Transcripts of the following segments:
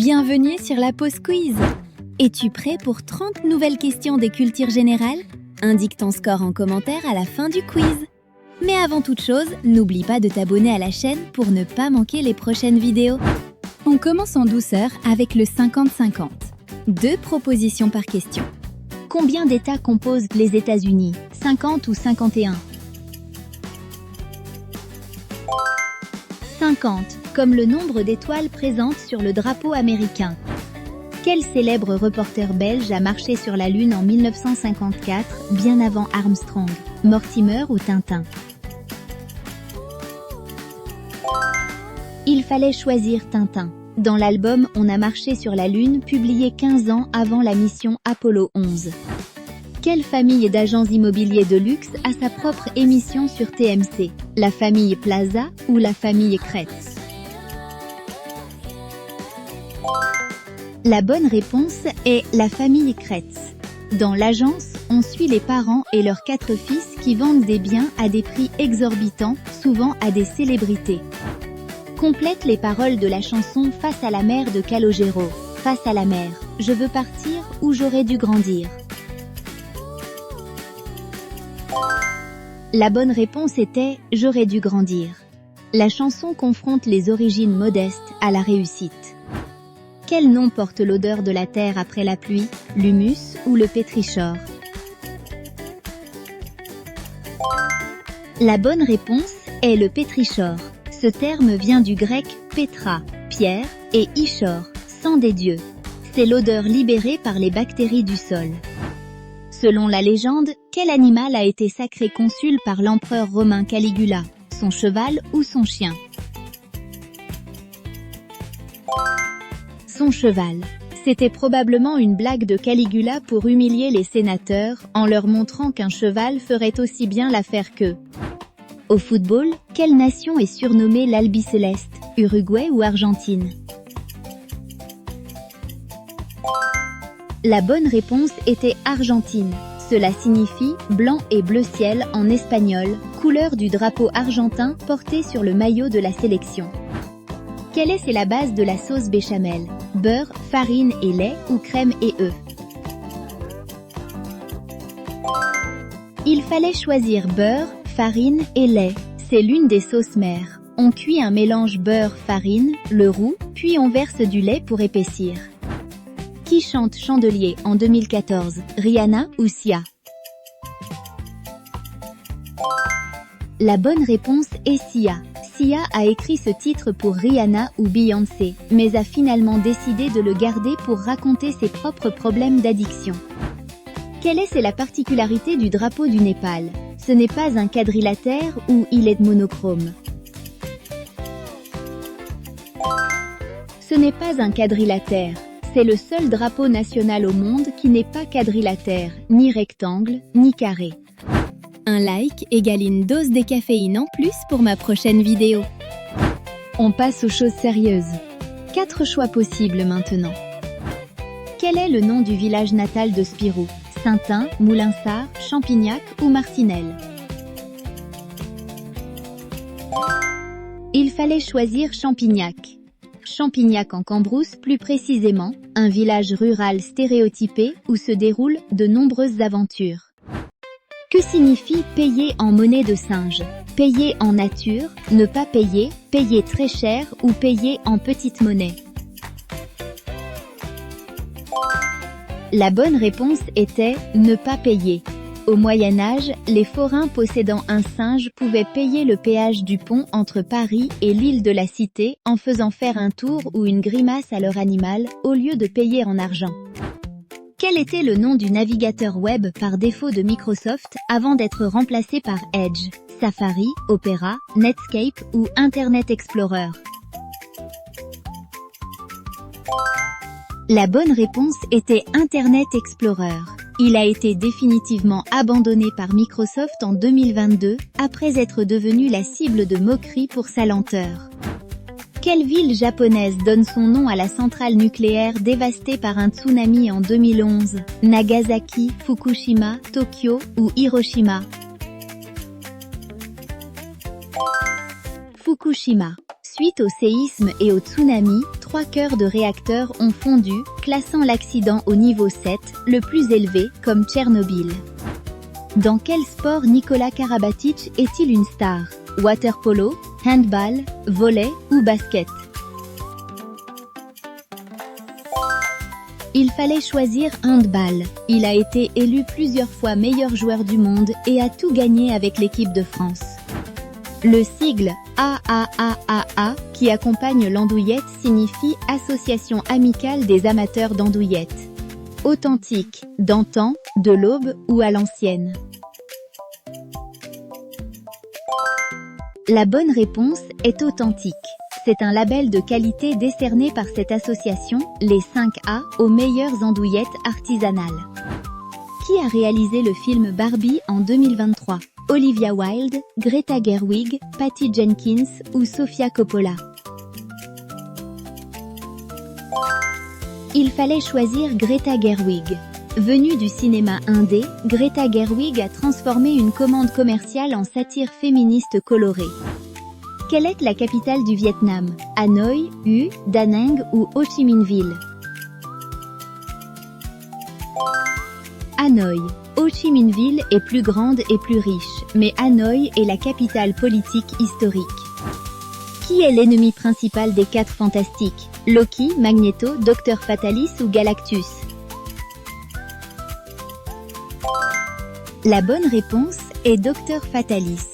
Bienvenue sur la pause quiz. Es-tu prêt pour 30 nouvelles questions des cultures générales? Indique ton score en commentaire à la fin du quiz. Mais avant toute chose, n'oublie pas de t'abonner à la chaîne pour ne pas manquer les prochaines vidéos. On commence en douceur avec le 50-50. 2 propositions par question. Combien d'États composent les États-Unis? 50 ou 51? 50, comme le nombre d'étoiles présentes sur le drapeau américain. Quel célèbre reporter belge a marché sur la Lune en 1954, bien avant Armstrong? Mortimer ou Tintin? Il fallait choisir Tintin. Dans l'album On a marché sur la Lune, publié 15 ans avant la mission Apollo 11. Quelle famille d'agents immobiliers de luxe a sa propre émission sur TMC? La famille Plaza ou la famille Kretz? La bonne réponse est la famille Kretz. Dans l'agence, on suit les parents et leurs 4 fils qui vendent des biens à des prix exorbitants, souvent à des célébrités. Complète les paroles de la chanson Face à la mer de Calogero. Face à la mer, je veux partir ou j'aurais dû grandir. La bonne réponse était « J'aurais dû grandir ». La chanson confronte les origines modestes à la réussite. Quel nom porte l'odeur de la terre après la pluie? L'humus ou le pétrichor? La bonne réponse est le pétrichor. Ce terme vient du grec « pétra », pierre, et « ichor », sang des dieux. C'est l'odeur libérée par les bactéries du sol. Selon la légende, quel animal a été sacré consul par l'empereur romain Caligula? Son cheval ou son chien? Son cheval. C'était probablement une blague de Caligula pour humilier les sénateurs, en leur montrant qu'un cheval ferait aussi bien l'affaire qu'eux. Au football, quelle nation est surnommée l'Albiceleste? Uruguay ou Argentine? La bonne réponse était Argentine. Cela signifie blanc et bleu ciel en espagnol, couleur du drapeau argentin porté sur le maillot de la sélection. Quelle est la base de la sauce béchamel? Beurre, farine et lait ou crème et œufs? Il fallait choisir beurre, farine et lait. C'est l'une des sauces mères. On cuit un mélange beurre-farine, le roux, puis on verse du lait pour épaissir. Qui chante Chandelier en 2014, Rihanna ou Sia? La bonne réponse est Sia. Sia a écrit ce titre pour Rihanna ou Beyoncé, mais a finalement décidé de le garder pour raconter ses propres problèmes d'addiction. Quelle est la particularité du drapeau du Népal? Ce n'est pas un quadrilatère ou il est monochrome? Ce n'est pas un quadrilatère. C'est le seul drapeau national au monde qui n'est pas quadrilatère, ni rectangle, ni carré. Un like égale une dose de caféine en plus pour ma prochaine vidéo. On passe aux choses sérieuses. 4 choix possibles maintenant. Quel est le nom du village natal de Spirou? Saintin, Moulinsart, Champignac ou Marcinelle? Il fallait choisir Champignac. Champignac en Cambrousse plus précisément, un village rural stéréotypé où se déroulent de nombreuses aventures. Que signifie payer en monnaie de singe? Payer en nature, ne pas payer, payer très cher ou payer en petite monnaie? La bonne réponse était ne pas payer. Au Moyen-Âge, les forains possédant un singe pouvaient payer le péage du pont entre Paris et l'île de la Cité en faisant faire un tour ou une grimace à leur animal, au lieu de payer en argent. Quel était le nom du navigateur web par défaut de Microsoft avant d'être remplacé par Edge, Safari, Opera, Netscape ou Internet Explorer? La bonne réponse était Internet Explorer. Il a été définitivement abandonné par Microsoft en 2022, après être devenu la cible de moqueries pour sa lenteur. Quelle ville japonaise donne son nom à la centrale nucléaire dévastée par un tsunami en 2011? Nagasaki, Fukushima, Tokyo ou Hiroshima? Fukushima. Suite au séisme et au tsunami, 3 cœurs de réacteurs ont fondu, classant l'accident au niveau 7, le plus élevé, comme Tchernobyl. Dans quel sport Nikola Karabatic est-il une star? Water-polo, handball, volley ou basket? Il fallait choisir handball. Il a été élu plusieurs fois meilleur joueur du monde et a tout gagné avec l'équipe de France. Le sigle AAAAA qui accompagne l'andouillette signifie Association amicale des amateurs d'andouillettes. Authentique, d'antan, de l'aube ou à l'ancienne. La bonne réponse est authentique. C'est un label de qualité décerné par cette association, les 5A, aux meilleures andouillettes artisanales. Qui a réalisé le film Barbie en 2023? Olivia Wilde, Greta Gerwig, Patty Jenkins ou Sofia Coppola? Il fallait choisir Greta Gerwig. Venue du cinéma indé, Greta Gerwig a transformé une commande commerciale en satire féministe colorée. Quelle est la capitale du Vietnam? Hanoi, Da Nang ou Ho Chi Minh Ville? Hanoi. Ho Chi Minh Ville est plus grande et plus riche, mais Hanoi est la capitale politique historique. Qui est l'ennemi principal des 4 fantastiques? Loki, Magneto, Dr Fatalis ou Galactus? La bonne réponse est Dr Fatalis.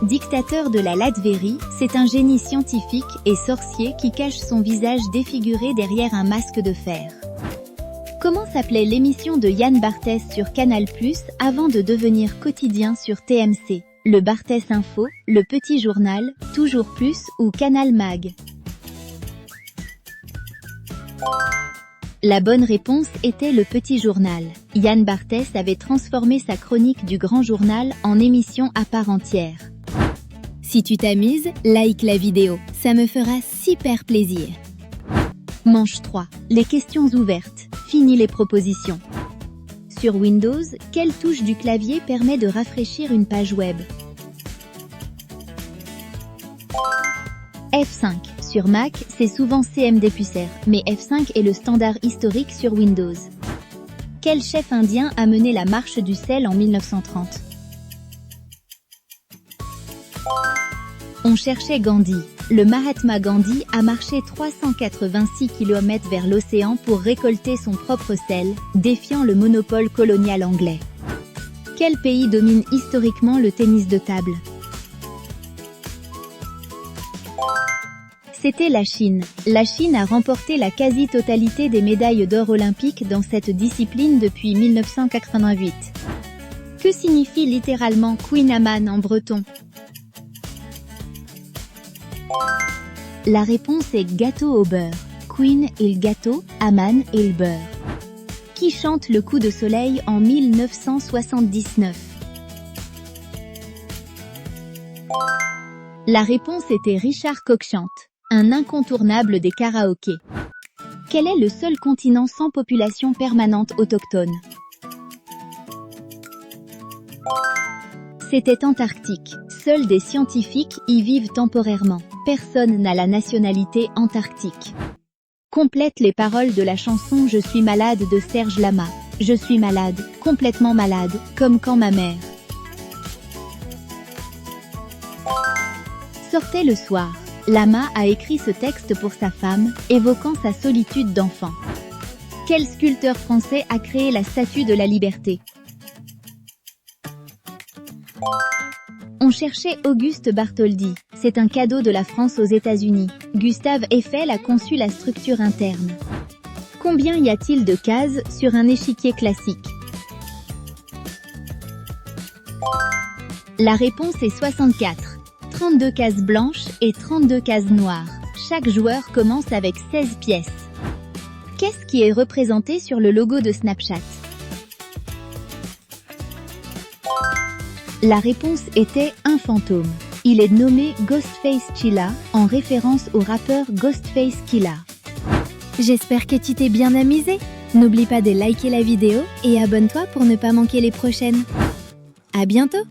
Dictateur de la Latvérie, c'est un génie scientifique et sorcier qui cache son visage défiguré derrière un masque de fer. Comment s'appelait l'émission de Yann Barthès sur Canal+, avant de devenir quotidien sur TMC? Le Barthès Info, Le Petit Journal, Toujours Plus ou Canal Mag? La bonne réponse était Le Petit Journal. Yann Barthès avait transformé sa chronique du Grand Journal en émission à part entière. Si tu t'amuses, like la vidéo, ça me fera super plaisir. Manche 3. Les questions ouvertes. Fini les propositions. Sur Windows, quelle touche du clavier permet de rafraîchir une page web? F5. Sur Mac, c'est souvent CMD+R, mais F5 est le standard historique sur Windows. Quel chef indien a mené la marche du sel en 1930? On cherchait Gandhi. Le Mahatma Gandhi a marché 386 km vers l'océan pour récolter son propre sel, défiant le monopole colonial anglais. Quel pays domine historiquement le tennis de table? C'était la Chine. La Chine a remporté la quasi-totalité des médailles d'or olympiques dans cette discipline depuis 1988. Que signifie littéralement Queen Amman en breton? La réponse est gâteau au beurre. Queen est le gâteau, Amman est le beurre. Qui chante Le coup de soleil en 1979? La réponse était Richard Coxchant, un incontournable des karaokés. Quel est le seul continent sans population permanente autochtone? C'était Antarctique. Seuls des scientifiques y vivent temporairement. Personne n'a la nationalité antarctique. Complète les paroles de la chanson Je suis malade de Serge Lama. Je suis malade, complètement malade, comme quand ma mère sortait le soir. Lama a écrit ce texte pour sa femme, évoquant sa solitude d'enfant. Quel sculpteur français a créé la Statue de la Liberté? On cherchait Auguste Bartholdi. C'est un cadeau de la France aux États-Unis. Gustave Eiffel a conçu la structure interne. Combien y a-t-il de cases sur un échiquier classique? La réponse est 64. 32 cases blanches et 32 cases noires. Chaque joueur commence avec 16 pièces. Qu'est-ce qui est représenté sur le logo de Snapchat? La réponse était un fantôme. Il est nommé Ghostface Killah, en référence au rappeur Ghostface Killah. J'espère que tu t'es bien amusé. N'oublie pas de liker la vidéo et abonne-toi pour ne pas manquer les prochaines. À bientôt!